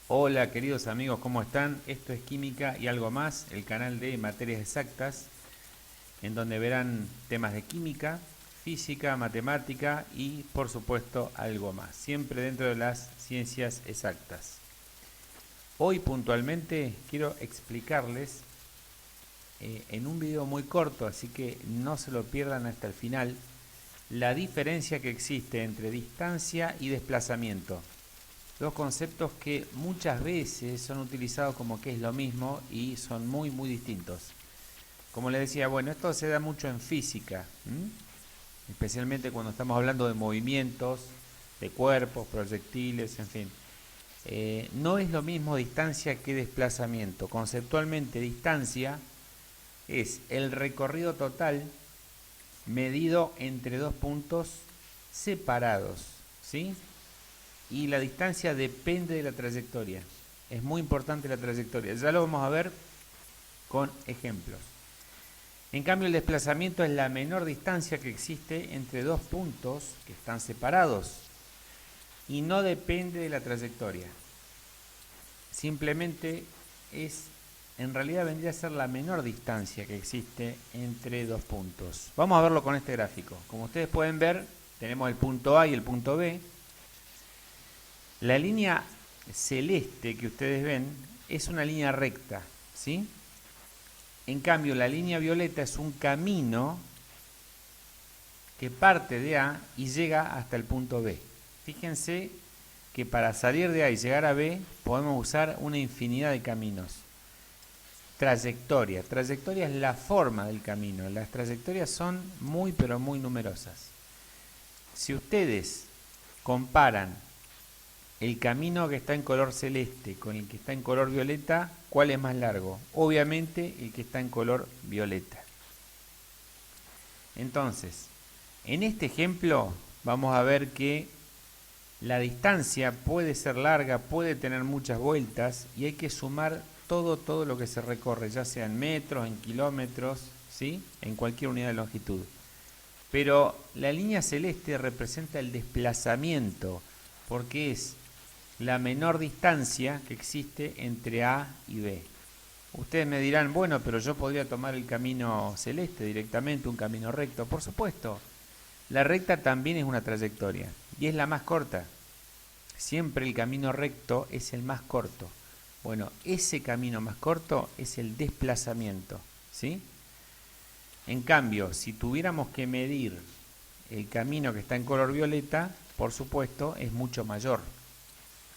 Hola queridos amigos, ¿cómo están? Esto es Química y algo más, el canal de materias exactas, en donde verán temas de química, física, matemática y por supuesto algo más, siempre dentro de las ciencias exactas. Hoy puntualmente quiero explicarles en un video muy corto, así que no se lo pierdan hasta el final, la diferencia que existe entre distancia y desplazamiento. Dos conceptos que muchas veces son utilizados como que es lo mismo y son muy distintos. Como les decía, bueno, esto se da mucho en física, especialmente cuando estamos hablando de movimientos, de cuerpos, proyectiles, en fin. No es lo mismo distancia que desplazamiento. Conceptualmente, distancia es el recorrido total medido entre dos puntos separados, ¿sí? Y la distancia depende de la trayectoria. Es muy importante la trayectoria. Ya lo vamos a ver con ejemplos. En cambio, el desplazamiento es la menor distancia que existe entre dos puntos que están separados y no depende de la trayectoria. Simplemente en realidad vendría a ser la menor distancia que existe entre dos puntos. Vamos a verlo con este gráfico. Como ustedes pueden ver, tenemos el punto A y el punto B. La línea celeste que ustedes ven es una línea recta, ¿sí? En cambio, la línea violeta es un camino que parte de A y llega hasta el punto B. Fíjense que para salir de A y llegar a B podemos usar una infinidad de caminos. Trayectoria. Trayectoria es la forma del camino. Las trayectorias son muy pero muy numerosas. Si ustedes comparan el camino que está en color celeste con el que está en color violeta, ¿cuál es más largo? Obviamente el que está en color violeta. Entonces, en este ejemplo vamos a ver que la distancia puede ser larga, puede tener muchas vueltas y hay que sumar todo lo que se recorre, ya sea en metros, en kilómetros, ¿sí? En cualquier unidad de longitud. Pero la línea celeste representa el desplazamiento, porque es la menor distancia que existe entre A y B. Ustedes me dirán, bueno, pero yo podría tomar el camino celeste directamente, un camino recto. Por supuesto, la recta también es una trayectoria y es la más corta. Siempre el camino recto es el más corto. Bueno, ese camino más corto es el desplazamiento, ¿sí? En cambio, si tuviéramos que medir el camino que está en color violeta, por supuesto, es mucho mayor.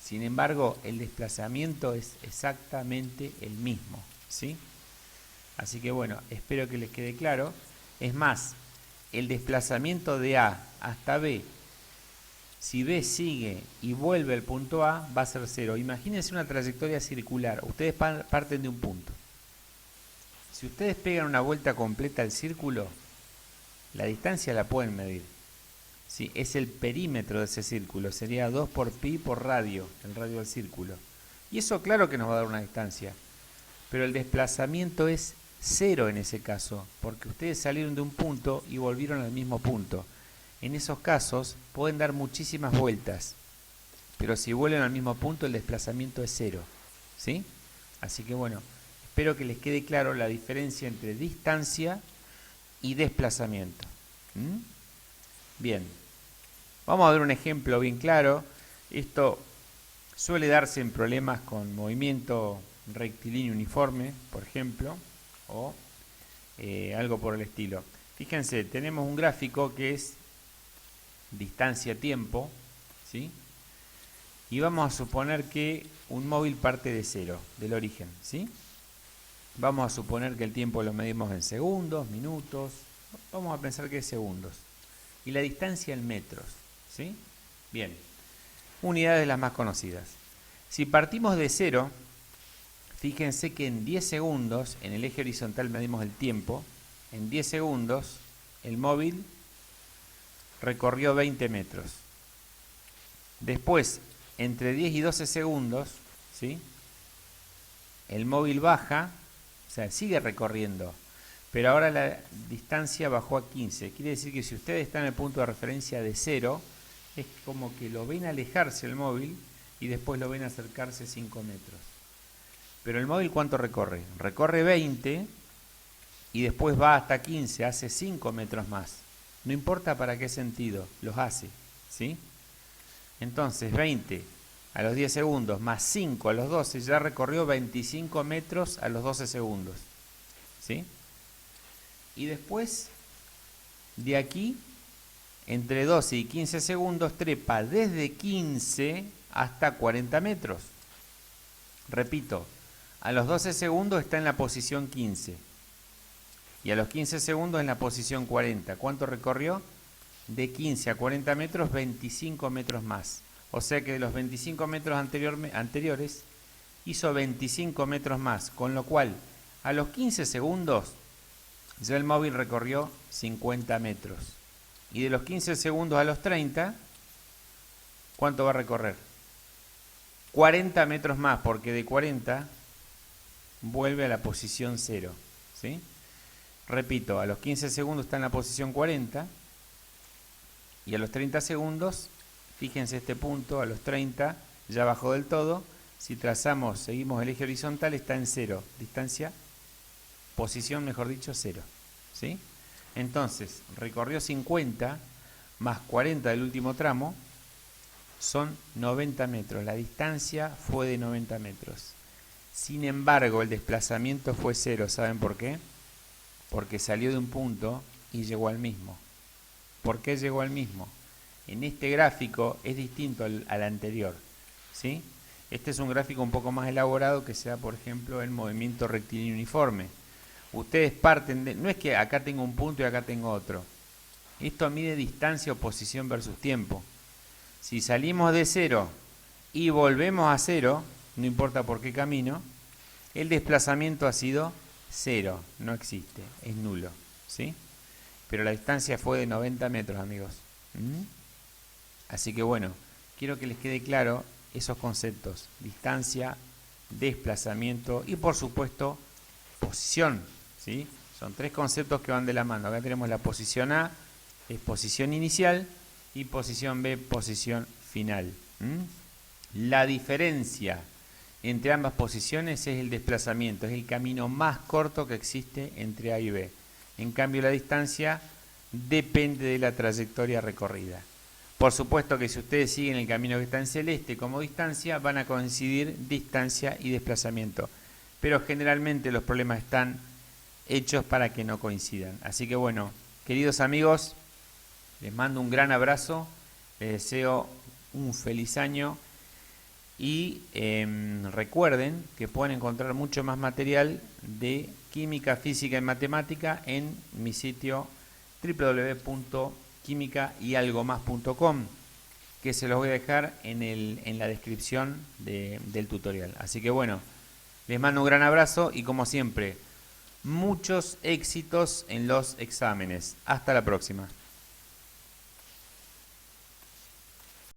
Sin embargo, el desplazamiento es exactamente el mismo, ¿sí? Así que bueno, espero que les quede claro. Es más, el desplazamiento de A hasta B, si B sigue y vuelve al punto A, va a ser cero. Imagínense una trayectoria circular. Ustedes parten de un punto. Si ustedes pegan una vuelta completa al círculo, la distancia la pueden medir. Sí, es el perímetro de ese círculo, sería 2 por pi por radio, el radio del círculo. Y eso claro que nos va a dar una distancia, pero el desplazamiento es cero en ese caso, porque ustedes salieron de un punto y volvieron al mismo punto. En esos casos pueden dar muchísimas vueltas, pero si vuelven al mismo punto el desplazamiento es cero, ¿sí? Así que bueno, espero que les quede claro la diferencia entre distancia y desplazamiento. ¿Mm? Bien, vamos a ver un ejemplo bien claro. Esto suele darse en problemas con movimiento rectilíneo uniforme, por ejemplo, o algo por el estilo. Fíjense, tenemos un gráfico que es distancia-tiempo, ¿sí? Y vamos a suponer que un móvil parte de cero, del origen, ¿sí? Vamos a suponer que el tiempo lo medimos en segundos, minutos, vamos a pensar que es segundos. Y la distancia en metros, ¿sí? Bien, unidades las más conocidas. Si partimos de cero, fíjense que en 10 segundos, en el eje horizontal medimos el tiempo, en 10 segundos el móvil recorrió 20 metros. Después, entre 10 y 12 segundos, ¿sí? El móvil baja, o sea, sigue recorriendo, pero ahora la distancia bajó a 15. Quiere decir que si ustedes están en el punto de referencia de 0, es como que lo ven alejarse el móvil y después lo ven acercarse 5 metros. Pero el móvil, ¿cuánto recorre? Recorre 20 y después va hasta 15, hace 5 metros más. No importa para qué sentido, los hace, ¿sí? Entonces 20 a los 10 segundos más 5 a los 12 ya recorrió 25 metros a los 12 segundos, ¿sí? Y después de aquí, entre 12 y 15 segundos, trepa desde 15 hasta 40 metros. Repito, a los 12 segundos está en la posición 15 y a los 15 segundos en la posición 40. ¿Cuánto recorrió? De 15 a 40 metros, 25 metros más. O sea que de los 25 metros anteriores hizo 25 metros más, con lo cual a los 15 segundos ya el móvil recorrió 50 metros. Y de los 15 segundos a los 30, ¿cuánto va a recorrer? 40 metros más, porque de 40 vuelve a la posición 0, ¿sí? Repito, a los 15 segundos está en la posición 40 y a los 30 segundos, fíjense este punto, a los 30 ya bajó del todo. Si trazamos, seguimos el eje horizontal, está en 0, distancia, posición, mejor dicho, 0, ¿sí? Entonces, recorrió 50 más 40 del último tramo, son 90 metros. La distancia fue de 90 metros. Sin embargo, el desplazamiento fue 0. ¿Saben por qué? Porque salió de un punto y llegó al mismo. ¿Por qué llegó al mismo? En este gráfico es distinto al anterior, ¿sí? Este es un gráfico un poco más elaborado que sea, por ejemplo, el movimiento rectilíneo uniforme. Ustedes parten de... No es que acá tengo un punto y acá tengo otro. Esto mide distancia o posición versus tiempo. Si salimos de 0 y volvemos a 0, no importa por qué camino, el desplazamiento ha sido 0, no existe, es nulo, ¿sí? Pero la distancia fue de 90 metros, amigos. Así que bueno, quiero que les quede claro esos conceptos: distancia, desplazamiento y por supuesto posición, ¿sí? Son 3 conceptos que van de la mano. Acá tenemos la posición A, es posición inicial, y posición B, posición final. La diferencia entre ambas posiciones es el desplazamiento, es el camino más corto que existe entre A y B. En cambio, la distancia depende de la trayectoria recorrida. Por supuesto que si ustedes siguen el camino que está en celeste como distancia, van a coincidir distancia y desplazamiento. Pero generalmente los problemas están hechos para que no coincidan. Así que bueno, queridos amigos, les mando un gran abrazo, les deseo un feliz año y recuerden que pueden encontrar mucho más material de química, física y matemática en mi sitio www.quimicayalgomás.com, que se los voy a dejar en la descripción del tutorial. Así que bueno, les mando un gran abrazo y como siempre, muchos éxitos en los exámenes. Hasta la próxima.